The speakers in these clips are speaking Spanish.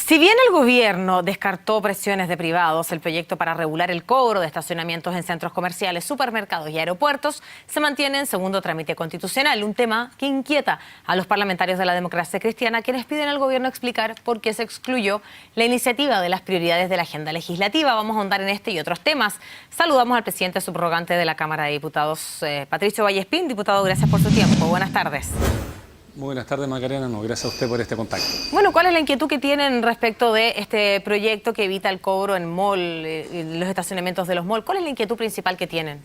Si bien el gobierno descartó presiones de privados, el proyecto para regular el cobro de estacionamientos en centros comerciales, supermercados y aeropuertos se mantiene en segundo trámite constitucional, un tema que inquieta a los parlamentarios de la democracia cristiana, quienes piden al gobierno explicar por qué se excluyó la iniciativa de las prioridades de la agenda legislativa. Vamos a ahondar en este y otros temas. Saludamos al presidente subrogante de la Cámara de Diputados, Patricio Vallespín. Diputado, gracias por su tiempo. Buenas tardes. Muy buenas tardes, Macarena. No, gracias a usted por este contacto. Bueno, ¿cuál es la inquietud que tienen respecto de este proyecto que evita el cobro en los estacionamientos de los malls? ¿Cuál es la inquietud principal que tienen?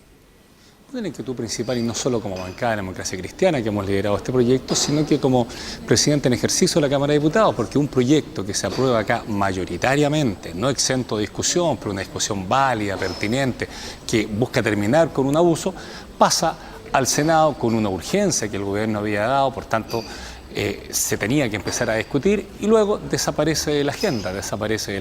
La inquietud principal, y no solo como bancada de la democracia cristiana que hemos liderado este proyecto, sino que como presidente en ejercicio de la Cámara de Diputados, porque un proyecto que se aprueba acá mayoritariamente, no exento de discusión, pero una discusión válida, pertinente, que busca terminar con un abuso, pasa al Senado con una urgencia que el gobierno había dado, por tanto se tenía que empezar a discutir y luego desaparece de la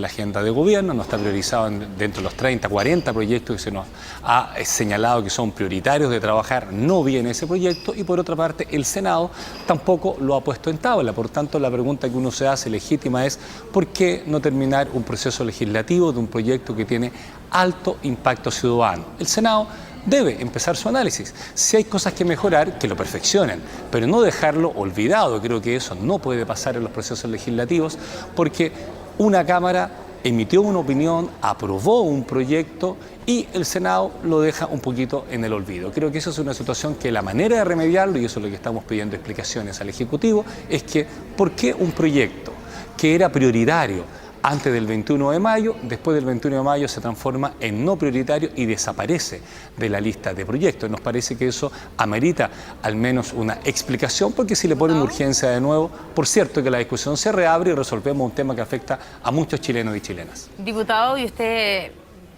agenda de gobierno, no está priorizado dentro de los 30, 40 proyectos que se nos ha señalado que son prioritarios de trabajar, no viene ese proyecto y por otra parte el Senado tampoco lo ha puesto en tabla, por tanto la pregunta que uno se hace legítima es ¿por qué no terminar un proceso legislativo de un proyecto que tiene alto impacto ciudadano? El Senado debe empezar su análisis. Si hay cosas que mejorar, que lo perfeccionen, pero no dejarlo olvidado. Creo que eso no puede pasar en los procesos legislativos porque una Cámara emitió una opinión, aprobó un proyecto y el Senado lo deja un poquito en el olvido. Creo que eso es una situación que la manera de remediarlo, y eso es lo que estamos pidiendo explicaciones al Ejecutivo, es que ¿por qué un proyecto que era prioritario antes del 21 de mayo, después del 21 de mayo se transforma en no prioritario y desaparece de la lista de proyectos? Nos parece que eso amerita al menos una explicación, porque si le ponen urgencia de nuevo, por cierto que la discusión se reabre y resolvemos un tema que afecta a muchos chilenos y chilenas. Diputado, y usted,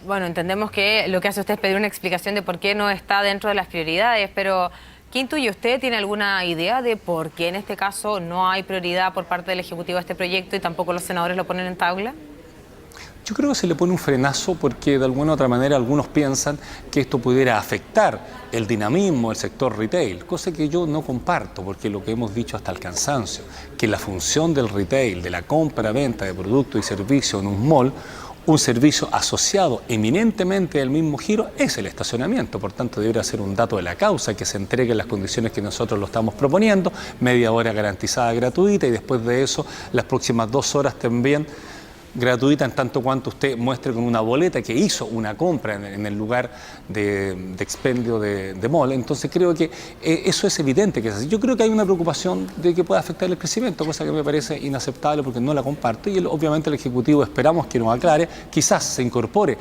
bueno, entendemos que lo que hace usted es pedir una explicación de por qué no está dentro de las prioridades, pero ¿qué intuye usted? ¿Tiene alguna idea de por qué en este caso no hay prioridad por parte del Ejecutivo a este proyecto y tampoco los senadores lo ponen en tabla? Yo creo que se le pone un frenazo porque de alguna u otra manera algunos piensan que esto pudiera afectar el dinamismo del sector retail, cosa que yo no comparto, porque lo que hemos dicho hasta el cansancio, que la función del retail, de la compra-venta de productos y servicios en un mall, un servicio asociado eminentemente al mismo giro es el estacionamiento, por tanto debería ser un dato de la causa que se entregue en las condiciones que nosotros lo estamos proponiendo, media hora garantizada gratuita y después de eso las próximas 2 horas también gratuita en tanto cuanto usted muestre con una boleta que hizo una compra en el lugar de expendio de mall. Entonces creo que eso es evidente que es así. Yo creo que hay una preocupación de que pueda afectar el crecimiento, cosa que me parece inaceptable porque no la comparto y obviamente el Ejecutivo esperamos que nos aclare, quizás se incorpore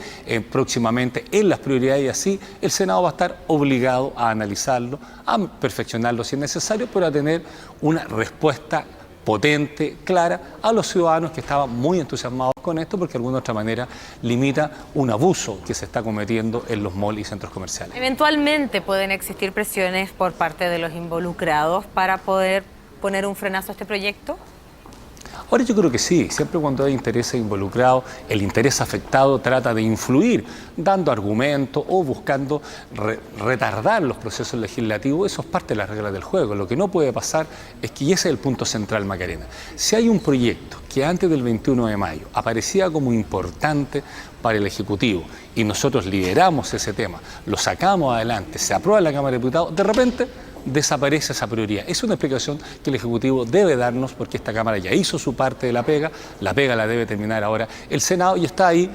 próximamente en las prioridades y así el Senado va a estar obligado a analizarlo, a perfeccionarlo si es necesario, pero a tener una respuesta potente, clara, a los ciudadanos que estaban muy entusiasmados con esto porque de alguna otra manera limita un abuso que se está cometiendo en los malls y centros comerciales. Eventualmente pueden existir presiones por parte de los involucrados para poder poner un frenazo a este proyecto. Ahora yo creo que sí, siempre cuando hay intereses involucrados, el interés afectado trata de influir, dando argumentos o buscando retardar los procesos legislativos. Eso es parte de las reglas del juego. Lo que no puede pasar es que, y ese es el punto central, Macarena, si hay un proyecto que antes del 21 de mayo aparecía como importante para el Ejecutivo y nosotros lideramos ese tema, lo sacamos adelante, se aprueba en la Cámara de Diputados, de repente desaparece esa prioridad. Es una explicación que el Ejecutivo debe darnos porque esta Cámara ya hizo su parte de la pega la debe terminar ahora el Senado y está ahí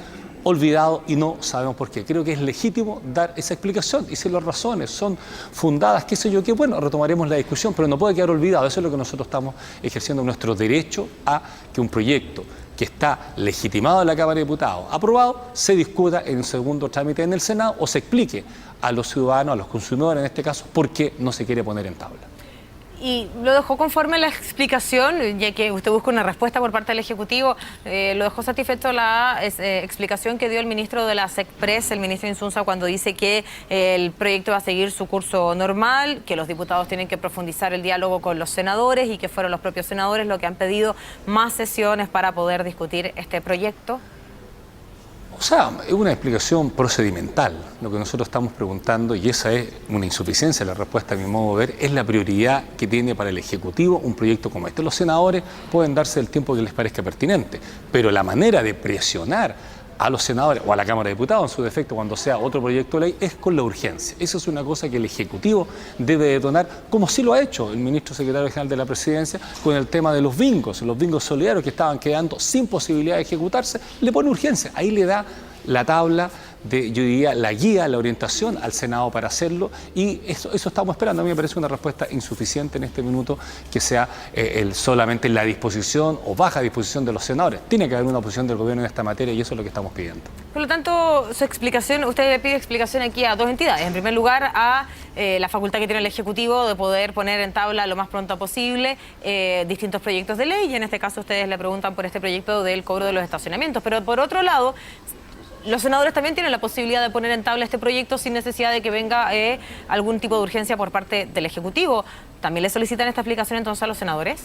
olvidado y no sabemos por qué. Creo que es legítimo dar esa explicación y si las razones son fundadas, qué sé yo, qué bueno, retomaremos la discusión, pero no puede quedar olvidado. Eso es lo que nosotros estamos ejerciendo, nuestro derecho a que un proyecto que está legitimado en la Cámara de Diputados, aprobado, se discuta en un segundo trámite en el Senado o se explique a los ciudadanos, a los consumidores en este caso, por qué no se quiere poner en tabla. ¿Y lo dejó conforme la explicación, ya que usted busca una respuesta por parte del Ejecutivo? ¿Lo dejó satisfecho la explicación que dio el ministro de la SECPRES, el ministro Insunza, cuando dice que el proyecto va a seguir su curso normal, que los diputados tienen que profundizar el diálogo con los senadores y que fueron los propios senadores los que han pedido más sesiones para poder discutir este proyecto? O sea, es una explicación procedimental. Lo que nosotros estamos preguntando, y esa es una insuficiencia de la respuesta a mi modo de ver, es la prioridad que tiene para el Ejecutivo un proyecto como este. Los senadores pueden darse el tiempo que les parezca pertinente, pero la manera de presionar a los senadores o a la Cámara de Diputados en su defecto cuando sea otro proyecto de ley es con la urgencia. Eso es una cosa que el Ejecutivo debe detonar, como sí lo ha hecho el ministro secretario general de la Presidencia con el tema de los bingos solidarios que estaban quedando sin posibilidad de ejecutarse, le pone urgencia, ahí le da la tabla de, yo diría, la guía, la orientación al Senado para hacerlo, y eso estamos esperando. A mí me parece una respuesta insuficiente en este minuto que sea solamente la disposición o baja disposición de los senadores. Tiene que haber una posición del gobierno en esta materia y eso es lo que estamos pidiendo. Por lo tanto, su explicación, usted le pide explicación aquí a dos entidades. En primer lugar, a la facultad que tiene el Ejecutivo de poder poner en tabla lo más pronto posible distintos proyectos de ley, y en este caso ustedes le preguntan por este proyecto del cobro de los estacionamientos. Pero por otro lado, los senadores también tienen la posibilidad de poner en tabla este proyecto sin necesidad de que venga algún tipo de urgencia por parte del Ejecutivo. ¿También le solicitan esta explicación entonces a los senadores?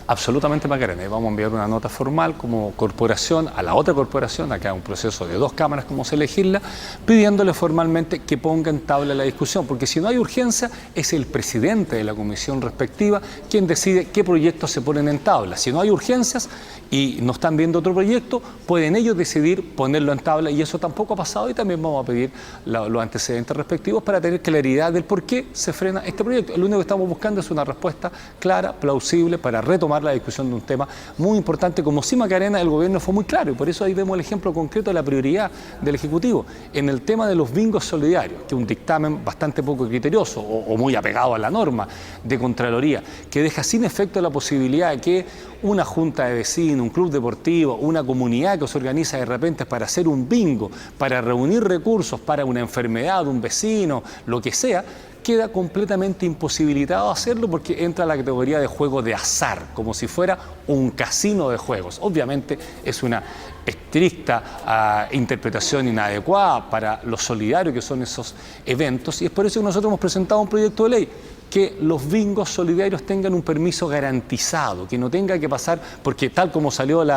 Absolutamente, Macarena. Vamos a enviar una nota formal como corporación a la otra corporación, acá un proceso de 2 cámaras como se legisla, pidiéndole formalmente que ponga en tabla la discusión, porque si no hay urgencia es el presidente de la comisión respectiva quien decide qué proyectos se ponen en tabla. Si no hay urgencias y no están viendo otro proyecto, pueden ellos decidir ponerlo en tabla, y eso tampoco ha pasado, y también vamos a pedir los antecedentes respectivos para tener claridad del por qué se frena este proyecto. Lo único que estamos buscando es una respuesta clara, plausible, para retomar la discusión de un tema muy importante. Como sí, Macarena, el gobierno fue muy claro, y por eso ahí vemos el ejemplo concreto de la prioridad del Ejecutivo en el tema de los bingos solidarios, que es un dictamen bastante poco criterioso o muy apegado a la norma de Contraloría, que deja sin efecto la posibilidad de que una junta de vecinos, un club deportivo, una comunidad que se organiza de repente para hacer un bingo, para reunir recursos para una enfermedad de un vecino, lo que sea, queda completamente imposibilitado a hacerlo porque entra a la categoría de juego de azar, como si fuera un casino de juegos. Obviamente es una estricta interpretación inadecuada para lo solidario que son esos eventos, y es por eso que nosotros hemos presentado un proyecto de ley que los bingos solidarios tengan un permiso garantizado, que no tenga que pasar, porque tal como salió de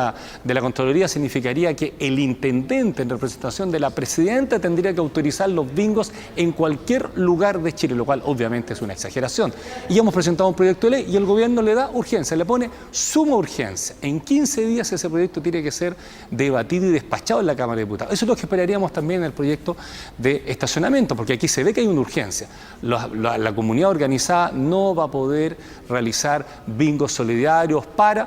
la Contraloría significaría que el intendente en representación de la presidenta tendría que autorizar los bingos en cualquier lugar de Chile, lo cual obviamente es una exageración. Y hemos presentado un proyecto de ley y el gobierno le da urgencia, le pone suma urgencia. En 15 días ese proyecto tiene que ser debatido y despachado en la Cámara de Diputados. Eso es lo que esperaríamos también en el proyecto de estacionamiento, porque aquí se ve que hay una urgencia. La comunidad organizada no va a poder realizar bingos solidarios para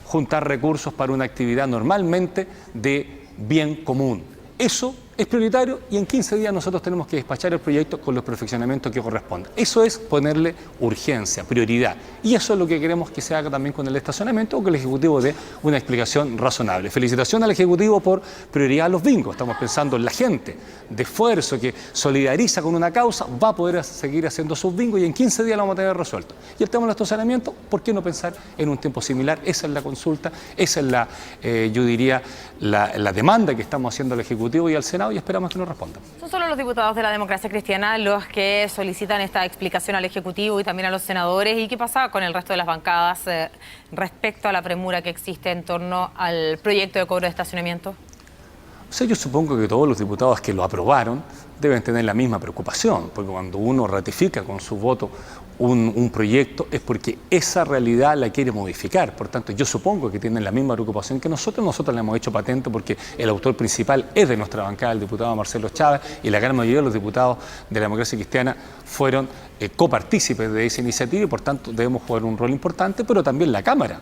juntar recursos para una actividad normalmente de bien común. Eso es prioritario y en 15 días nosotros tenemos que despachar el proyecto con los perfeccionamientos que corresponden. Eso es ponerle urgencia, prioridad. Y eso es lo que queremos que se haga también con el estacionamiento, o que el Ejecutivo dé una explicación razonable. Felicitación al Ejecutivo por prioridad a los bingos. Estamos pensando en la gente de esfuerzo que solidariza con una causa, va a poder seguir haciendo sus bingos y en 15 días lo vamos a tener resuelto. Y el tema del estacionamiento, ¿por qué no pensar en un tiempo similar? Esa es la consulta, esa es yo diría, la demanda que estamos haciendo al Ejecutivo y al Senado, y esperamos que nos respondan. Son solo los diputados de la Democracia Cristiana los que solicitan esta explicación al Ejecutivo y también a los senadores. ¿Y qué pasa con el resto de las bancadas respecto a la premura que existe en torno al proyecto de cobro de estacionamiento? O sea, yo supongo que todos los diputados que lo aprobaron deben tener la misma preocupación, porque cuando uno ratifica con su voto un proyecto es porque esa realidad la quiere modificar. Por tanto, yo supongo que tienen la misma preocupación que nosotros. Nosotros la hemos hecho patente porque el autor principal es de nuestra bancada, el diputado Marcelo Chávez, y la gran mayoría de los diputados de la Democracia Cristiana fueron copartícipes de esa iniciativa, y por tanto debemos jugar un rol importante, pero también la Cámara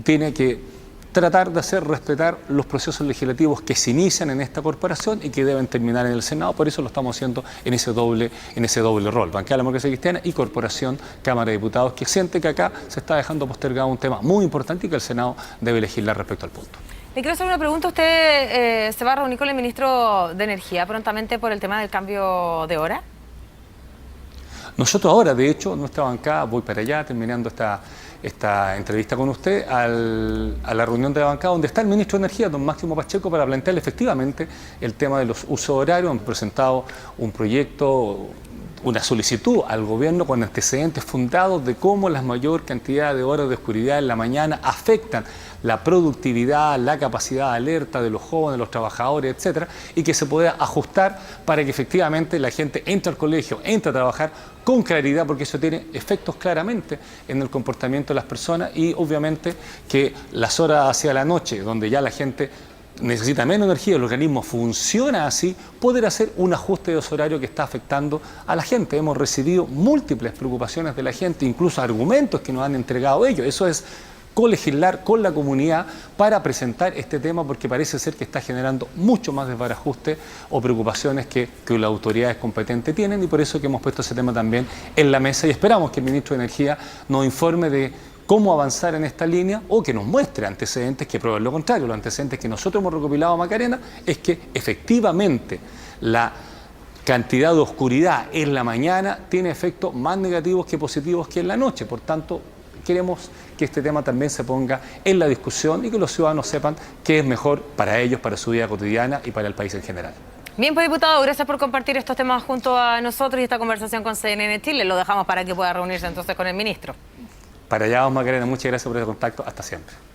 tiene que tratar de hacer respetar los procesos legislativos que se inician en esta corporación y que deben terminar en el Senado. Por eso lo estamos haciendo en ese doble rol, Bancada de la Democracia Cristiana y Corporación Cámara de Diputados, que siente que acá se está dejando postergado un tema muy importante y que el Senado debe legislar respecto al punto. Le quiero hacer una pregunta. ¿Usted se va a reunir con el ministro de Energía prontamente por el tema del cambio de hora? Nosotros ahora, de hecho, nuestra bancada, voy para allá terminando esta entrevista con usted, a la reunión de la bancada donde está el ministro de Energía, don Máximo Pacheco, para plantearle efectivamente el tema de los usos horarios. Hemos presentado un proyecto, una solicitud al gobierno con antecedentes fundados de cómo la mayor cantidad de horas de oscuridad en la mañana afectan la productividad, la capacidad de alerta de los jóvenes, los trabajadores, etcétera, y que se pueda ajustar para que efectivamente la gente entre al colegio, entre a trabajar con claridad, porque eso tiene efectos claramente en el comportamiento de las personas y obviamente que las horas hacia la noche, donde ya la gente necesita menos energía, el organismo funciona así, poder hacer un ajuste de los horarios que está afectando a la gente. Hemos recibido múltiples preocupaciones de la gente, incluso argumentos que nos han entregado ellos. Eso es colegislar con la comunidad para presentar este tema, porque parece ser que está generando mucho más desbarajuste o preocupaciones que las autoridades competentes tienen, y por eso que hemos puesto ese tema también en la mesa y esperamos que el ministro de Energía nos informe de cómo avanzar en esta línea o que nos muestre antecedentes que prueben lo contrario. Los antecedentes que nosotros hemos recopilado, Macarena, es que efectivamente la cantidad de oscuridad en la mañana tiene efectos más negativos que positivos que en la noche. Por tanto, queremos que este tema también se ponga en la discusión y que los ciudadanos sepan qué es mejor para ellos, para su vida cotidiana y para el país en general. Bien, pues diputado, gracias por compartir estos temas junto a nosotros y esta conversación con CNN Chile. Lo dejamos para que pueda reunirse entonces con el ministro. Para allá, Macarena, muchas gracias por el contacto. Hasta siempre.